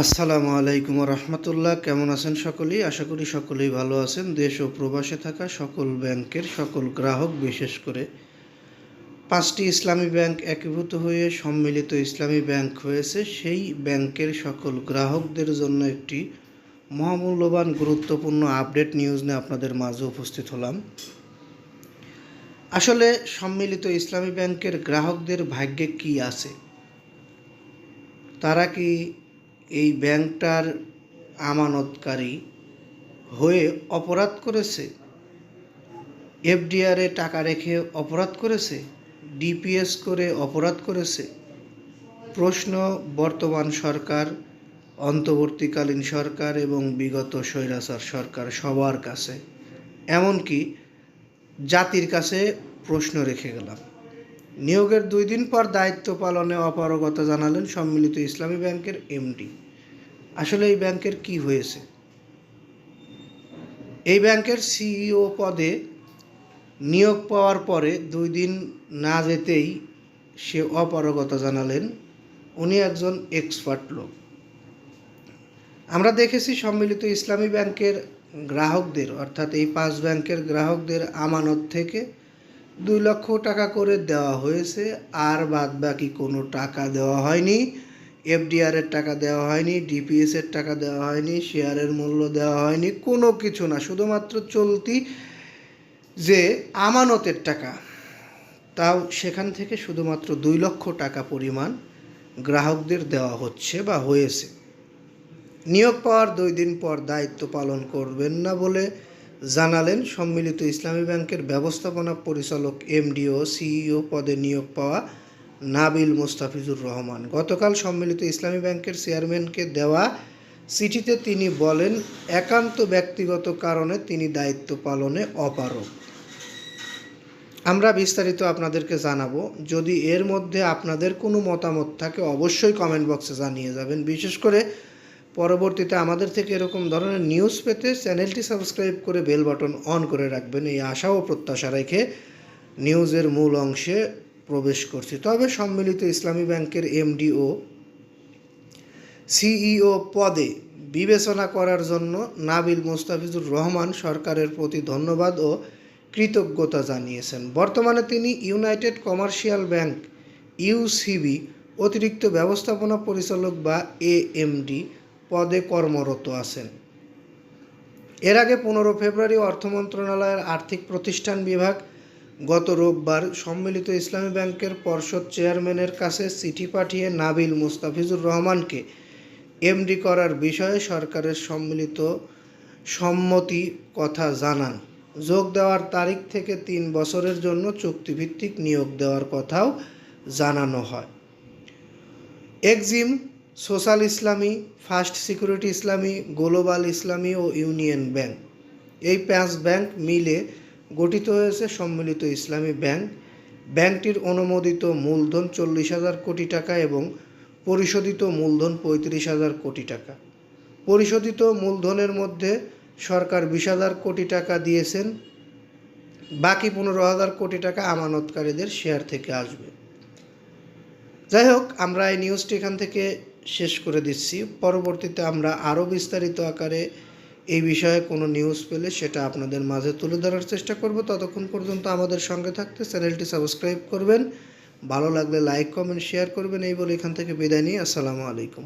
আসসালামু আলাইকুম রহমতুল্লাহ। কেমন আছেন সকলেই? আশা করি সকলেই ভালো আছেন। দেশ ও প্রবাসে থাকা সকল ব্যাংকের সকল গ্রাহক, বিশেষ করে 5টি ইসলামী ব্যাংক একীভূত হয়ে সম্মিলিত ইসলামী ব্যাংক হয়েছে, সেই ব্যাংকের সকল গ্রাহকদের জন্য একটি মহামূল্যবান গুরুত্বপূর্ণ আপডেট নিউজ নিয়ে আপনাদের মাঝে উপস্থিত হলাম। আসলে সম্মিলিত ইসলামী ব্যাংকের গ্রাহকদের ভাগ্যে কি আছে? তারা কি এই ব্যাংকটার আমানতকারী হয়ে অপরাধ করেছে? এফডিআরে টাকা রেখে অপরাধ করেছে? ডিপিএস করে অপরাধ করেছে? প্রশ্ন বর্তমান সরকার, অন্তর্বর্তীকালীন সরকার এবং বিগত স্বৈরাচার সরকার সবার কাছে, এমনকি জাতির কাছে প্রশ্ন রেখে গেলাম। নিয়োগের 2 দিন পর দায়িত্ব পালনে অপারগতা জানালেন সম্মিলিত ইসলামী ব্যাংকের এমডি। আসলে এই ব্যাংকের কি হয়েছে? এই ব্যাংকের সিইও পদে নিয়োগ পাওয়ার পরে 2 দিন না যেতেই সে অপারগতা জানালেন। উনি একজন এক্সপার্ট লোক। আমরা দেখেছি সম্মিলিত ইসলামী ব্যাংকের গ্রাহকদের, অর্থাৎ এই 5 ব্যাংকের গ্রাহকদের আমানত থেকে 2 লক্ষ টাকা করে দেওয়া হয়েছে, আর বাদ বাকি কোনো টাকা দেওয়া হয়নি। এফডিআরের টাকা দেওয়া হয়নি, ডিপিএসের টাকা দেওয়া হয়নি, শেয়ারের মূল্য দেওয়া হয়নি, কোনো কিছু না। শুধুমাত্র চলতি যে আমানতের টাকা, তাও সেখান থেকে শুধুমাত্র 2 লক্ষ টাকা পরিমাণ গ্রাহকদের দেওয়া হচ্ছে বা হয়েছে। নিয়োগ পাওয়ার 2 দিন পর দায়িত্ব পালন করবেন না বলে জানালেন সম্মিলিত ইসলামী ব্যাংকের ব্যবস্থাপনা পরিচালক এমডি ও সিইও পদে নিয়োগ পাওয়া নাবিল মোস্তাফিজুর রহমান। গতকাল সম্মিলিত ইসলামী ব্যাংকের চেয়ারম্যানকে দেওয়া চিঠিতে তিনি বলেন, একান্ত ব্যক্তিগত কারণে তিনি দায়িত্ব পালনে অপারগ। আমরা বিস্তারিত আপনাদেরকে জানাবো। যদি এর মধ্যে আপনাদের কোনো মতামত থাকে অবশ্যই কমেন্ট বক্সে জানিয়ে যাবেন। বিশেষ করে পরবর্তীতে আমাদের থেকে এরকম ধরনের নিউজ পেতে চ্যানেলটি সাবস্ক্রাইব করে বেল বাটন অন করে রাখবেন, এই আশা ও প্রত্যাশা রেখে নিউজের মূল অংশে প্রবেশ করছি। তবে সম্মিলিত ইসলামী ব্যাংকের এমডি ও সিইও পদে বিবেচনা করার জন্য নাবিল মোস্তাফিজুর রহমান সরকারের প্রতি ধন্যবাদ ও কৃতজ্ঞতা জানিয়েছেন। বর্তমানে তিনি ইউনাইটেড কমার্শিয়াল ব্যাংক ইউসিবি অতিরিক্ত ব্যবস্থাপনা পরিচালক বা এএমডি পদে কর্মরত আছেন। এর আগে 15 ফেব্রুয়ারি অর্থ মন্ত্রণালয়ের আর্থিক প্রতিষ্ঠান বিভাগ গত রোববার সম্মিলিত ইসলামী ব্যাংকের পর্ষদ চেয়ারম্যানের কাছে চিঠি পাঠিয়ে নাবিল মোস্তাফিজুর রহমানকে এমডি করার বিষয়ে সরকারের সম্মতি কথা জানান। যোগ দেওয়ার তারিখ থেকে 3 বছরের জন্য চুক্তিভিত্তিক নিয়োগ দেওয়ার কথাও জানানো হয়। এক্সিম, সোশ্যাল ইসলামী, ফার্স্ট সিকিউরিটি ইসলামী, গ্লোবাল ইসলামী ও ইউনিয়ন ব্যাংক, এই 5 ব্যাংক মিলে গঠিত হয়েছে সম্মিলিত ইসলামী ব্যাংক। ব্যাংকটির অনুমোদিত মূলধন 40,000 কোটি টাকা এবং পরিশোধিত মূলধন 35,000 কোটি টাকা। পরিশোধিত মূলধনের মধ্যে সরকার 20,000 কোটি টাকা দিয়েছেন, বাকি 15,000 কোটি টাকা আমানতকারীদের শেয়ার থেকে আসবে। যাই হোক, আমরা এই নিউজটি এখান থেকে শেষ করে দিচ্ছি। পরবর্তীতে আমরা আরও বিস্তারিত আকারে এই বিষয়ে কোনো নিউজ পেলে সেটা আপনাদের মাঝে তুলে ধরার চেষ্টা করব। ততক্ষণ পর্যন্ত আমাদের সঙ্গে থাকতে চ্যানেলটি সাবস্ক্রাইব করবেন, ভালো লাগলে লাইক, কমেন্ট, শেয়ার করবেন। এই বলে এখান থেকে বিদায় নিই। আসসালামু আলাইকুম।